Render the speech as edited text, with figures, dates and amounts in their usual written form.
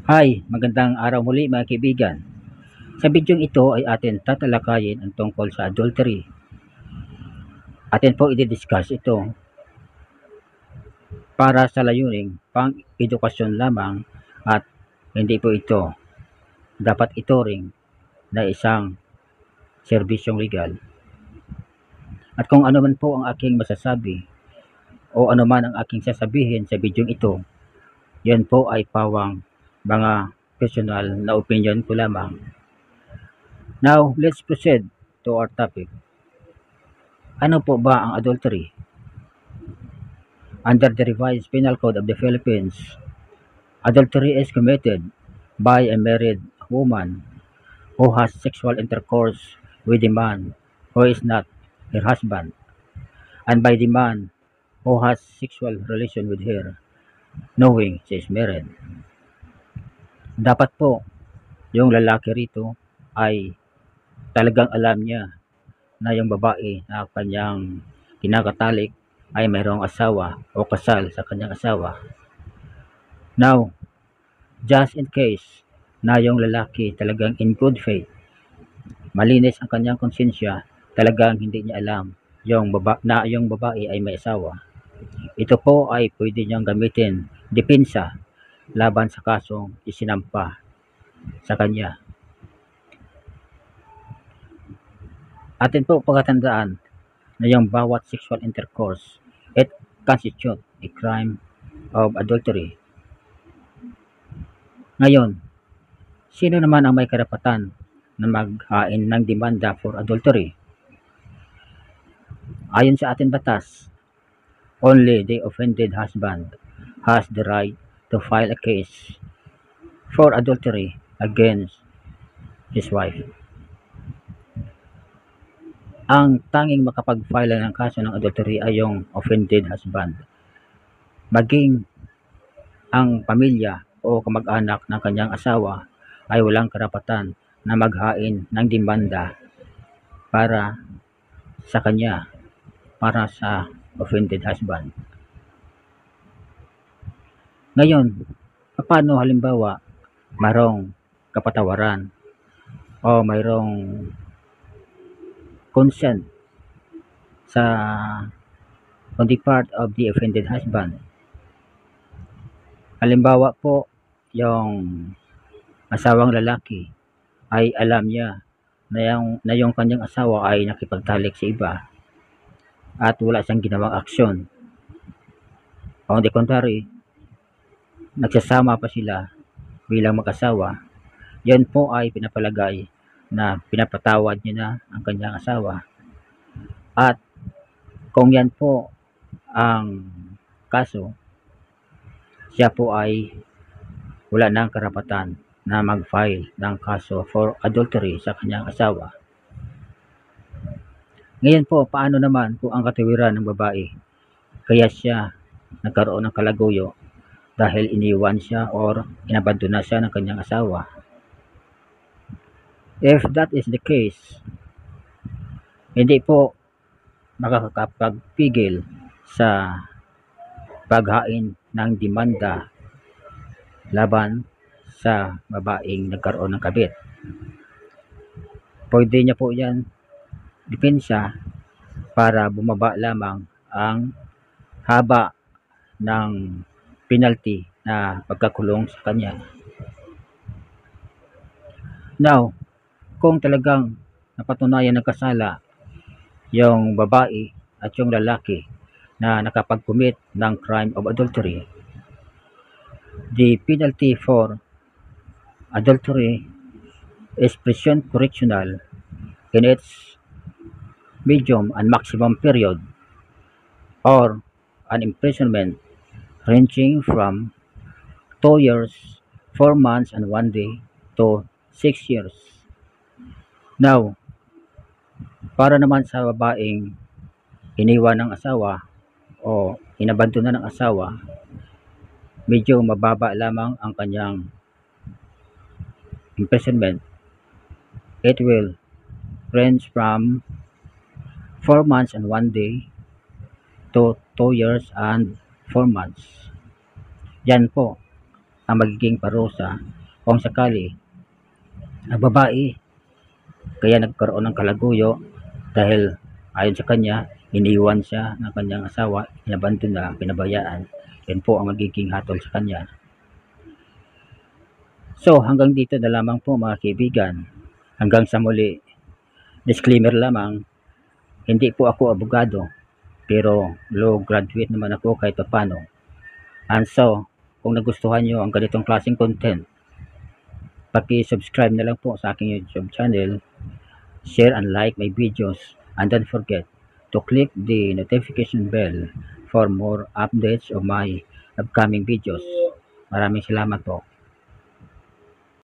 Hi, magandang araw muli mga kaibigan. Sa bidyong ito ay atin tatalakayin ang tungkol sa adultery. Atin po i-discuss ito para sa layuning pang-edukasyon lamang at hindi po ito dapat ituring na isang serbisyong legal. At kung ano man po ang aking masasabi o ano man ang aking sasabihin sa bidyong ito, yan po ay pawang mga personal na opinion ko lamang. Now, let's proceed to our topic. Ano po ba ang adultery? Under the revised Penal Code of the Philippines, adultery is committed by a married woman who has sexual intercourse with a man who is not her husband, and by the man who has sexual relation with her, knowing she is married. Dapat po, yung lalaki rito ay talagang alam niya na yung babae na kanyang kinakatalik ay mayroong asawa o kasal sa kanyang asawa. Now, just in case na yung lalaki talagang in good faith, malinis ang kanyang konsensya, talagang hindi niya alam na yung babae ay may asawa. Ito po ay pwede niyang gamitin depensa laban sa kasong isinampa sa kanya. Atin po pagkatandaan na yung bawat sexual intercourse, it constitute a crime of adultery. Ngayon, sino naman ang may karapatan na maghain ng demanda for adultery? Ayon sa ating batas, only the offended husband has the right to file a case for adultery against his wife. Ang tanging makapag-file ng kaso ng adultery ay yung offended husband. Maging ang pamilya o kamag-anak ng kanyang asawa ay walang karapatan na maghain ng demanda para sa kanya, para sa offended husband. Ngayon, paano halimbawa mayroong kapatawaran o mayroong consent on the part of the offended husband? Halimbawa po, yung asawang lalaki ay alam niya na yung kanyang asawa ay nakipagtalik sa iba at wala siyang ginawang aksyon. On the contrary, nagsasama pa sila bilang mag-asawa, yan po ay pinapalagay na pinapatawad niya na ang kanyang asawa. At kung yan po ang kaso, siya po ay wala nang karapatan na mag-file ng kaso for adultery sa kanyang asawa. Ngayon po, paano naman kung ang katawiran ng babae kaya siya nagkaroon ng kalaguyo dahil iniwan siya or inabandona siya ng kanyang asawa? If that is the case, hindi po makakapagpigil sa paghain ng demanda laban sa babaeng nagkaroon ng kabit. Pwede niya po yan depensa para bumaba lamang ang haba ng penalty na pagkakulong sa kanya. Now, kung talagang napatunayan ng kasala yung babae at yung lalaki na nakapag-commit ng crime of adultery, the penalty for adultery is prison correctional in its medium and maximum period, or an imprisonment ranging from 2 years, 4 months and 1 day to 6 years. Now, para naman sa babaeng iniwan ng asawa o inabandona ng asawa, medyo mababa lamang ang kanyang imprisonment. It will range from 4 months and 1 day to 2 years and 4 months. Yan po ang magiging parusa kung sakali ang babae kaya nagkaroon ng kalaguyo dahil ayon sa kanya, iniwan siya ng kanyang asawa, inabandon na, pinabayaan. Yan po ang magiging hatol sa kanya. So, hanggang dito na lamang po mga kaibigan. Hanggang sa muli. Disclaimer lamang, hindi po ako abogado, pero law graduate naman ako kahit paano. And so, kung nagustuhan nyo ang ganitong klaseng content, paki-subscribe na lang po sa aking YouTube channel, share and like my videos, and don't forget to click the notification bell for more updates of my upcoming videos. Maraming salamat po.